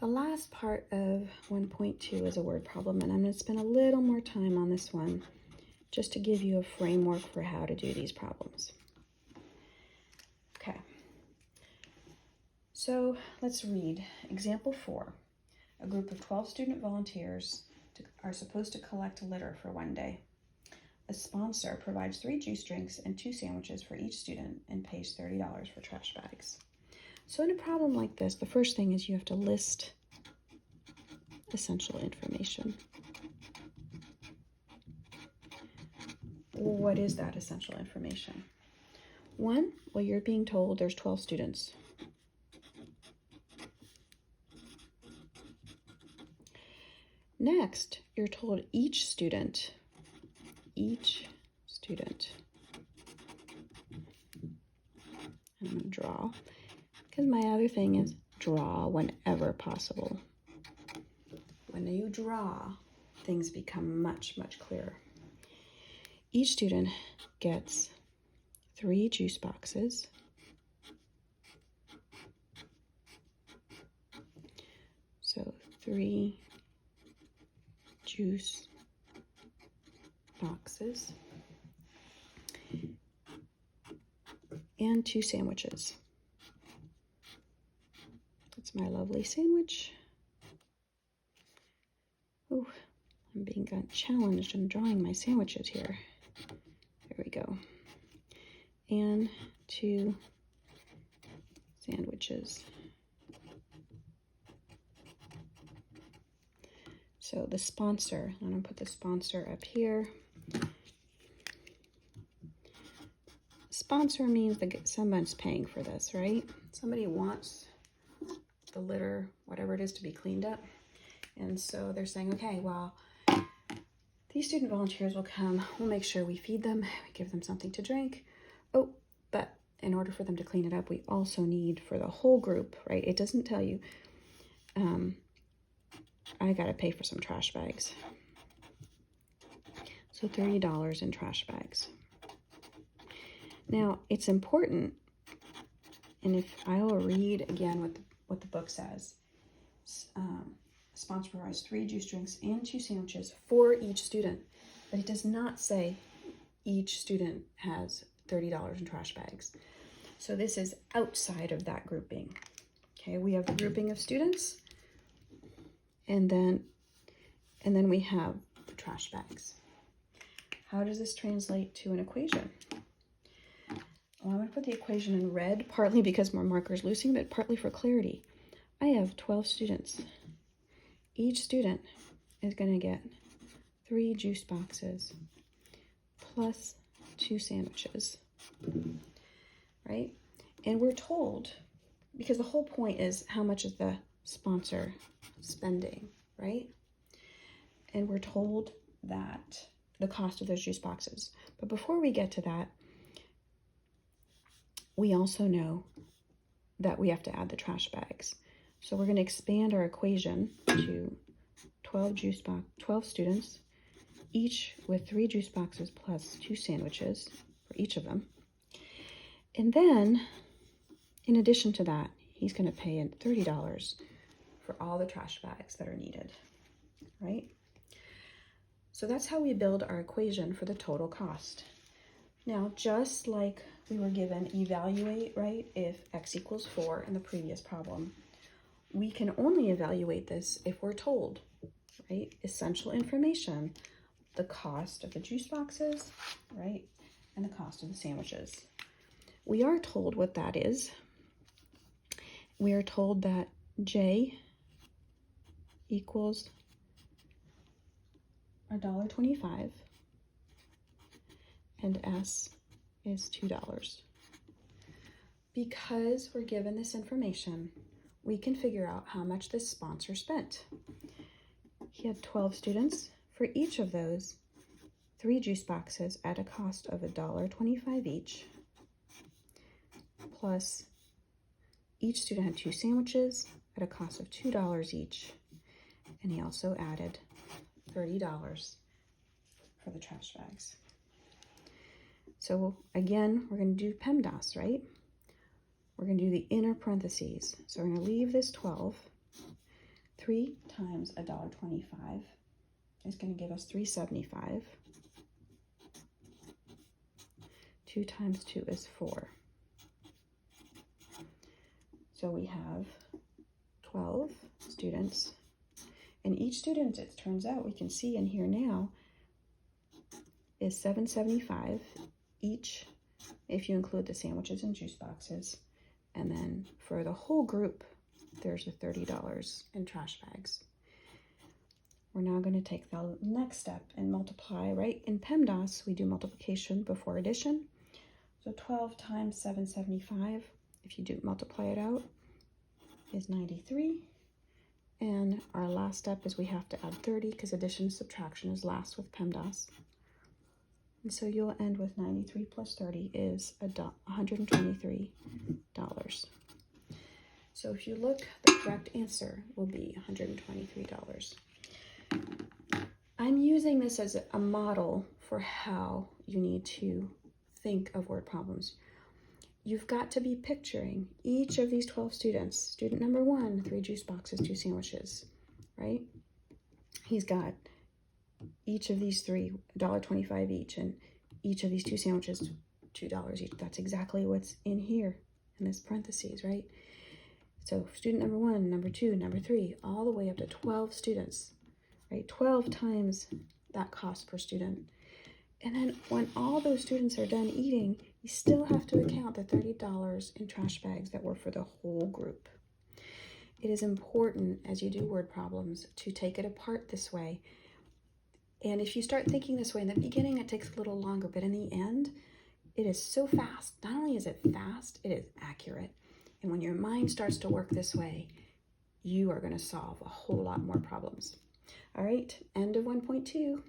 The last part of 1.2 is a word problem, and I'm going to spend a little more time on this one just to give you a framework for how to do these problems. Okay, so let's read example 4. A group of 12 student volunteers are supposed to collect litter for one day. A sponsor provides 3 juice drinks and 2 sandwiches for each student and pays $30 for trash bags. So in a problem like this, the first thing is you have to list essential information. Well, what is that essential information? 1, well, you're being told there's 12 students. Next, you're told each student, I'm going to draw, because my other thing is draw whenever possible. When you draw, things become much, much clearer. Each student gets 3 juice boxes, so 3 juice boxes, and 2 sandwiches. That's my lovely sandwich. Oh, I'm being challenged in drawing my sandwiches here. There we go. And 2 sandwiches. So the sponsor, I'm going to put the sponsor up here. Sponsor means that someone's paying for this, right? Somebody wants the litter, whatever it is, to be cleaned up. And so they're saying, okay, well, these student volunteers will come, we'll make sure we feed them, we give them something to drink. Oh, but in order for them to clean it up, we also need for the whole group, right? It doesn't tell you, I gotta pay for some trash bags. So $30 in trash bags. Now, it's important, and if I will read again what the book says. Sponsor provides 3 juice drinks and 2 sandwiches for each student, but it does not say each student has $30 in trash bags. So this is outside of that grouping. Okay, we have the grouping of students, and then we have the trash bags. How does this translate to an equation? Well, I'm going to put the equation in red, partly because my marker's losing, but partly for clarity. I have 12 students. Each student is going to get 3 juice boxes plus 2 sandwiches, right? And we're told, because the whole point is how much is the sponsor spending, right? And we're told that the cost of those juice boxes. But before we get to that, we also know that we have to add the trash bags. So we're going to expand our equation to 12 students, each with 3 juice boxes plus 2 sandwiches for each of them. And then, in addition to that, he's going to pay in $30 for all the trash bags that are needed, right? So that's how we build our equation for the total cost. Now, just like we were given evaluate, right, if x equals 4 in the previous problem, we can only evaluate this if we're told, right, essential information, the cost of the juice boxes, right, and the cost of the sandwiches. We are told what that is. We are told that J equals $1.25 and S is $2. Because we're given this information, we can figure out how much this sponsor spent. He had 12 students. For each of those, 3 juice boxes at a cost of $1.25 each, plus each student had 2 sandwiches at a cost of $2 each, and he also added $30 for the trash bags. So again, we're going to do PEMDAS, right? We're going to do the inner parentheses. So we're going to leave this 12. 3 times $1.25 is going to give us $3.75. 2 times 2 is 4. So we have 12 students. And each student, it turns out, we can see in here now, is $7.75 each, if you include the sandwiches and juice boxes. And then for the whole group, there's a $30 in trash bags. We're now going to take the next step and multiply, right? In PEMDAS, we do multiplication before addition. So 12 times $7.75, if you do multiply it out, is 93. And our last step is we have to add 30 because addition and subtraction is last with PEMDAS. And so you'll end with 93 plus 30 is $123. So if you look, the correct answer will be $123. I'm using this as a model for how you need to think of word problems. You've got to be picturing each of these 12 students. Student number 1, 3 juice boxes, 2 sandwiches, right? He's got each of these 3, $1.25 each, and each of these 2 sandwiches, $2 each. That's exactly what's in here in this parentheses, right? So student number 1, number 2, number 3, all the way up to 12 students, right? 12 times that cost per student. And then when all those students are done eating, you still have to account the $30 in trash bags that were for the whole group. It is important as you do word problems to take it apart this way. And if you start thinking this way in the beginning, it takes a little longer, but in the end, it is so fast. Not only is it fast, it is accurate. And when your mind starts to work this way, you are going to solve a whole lot more problems. All right, end of 1.2.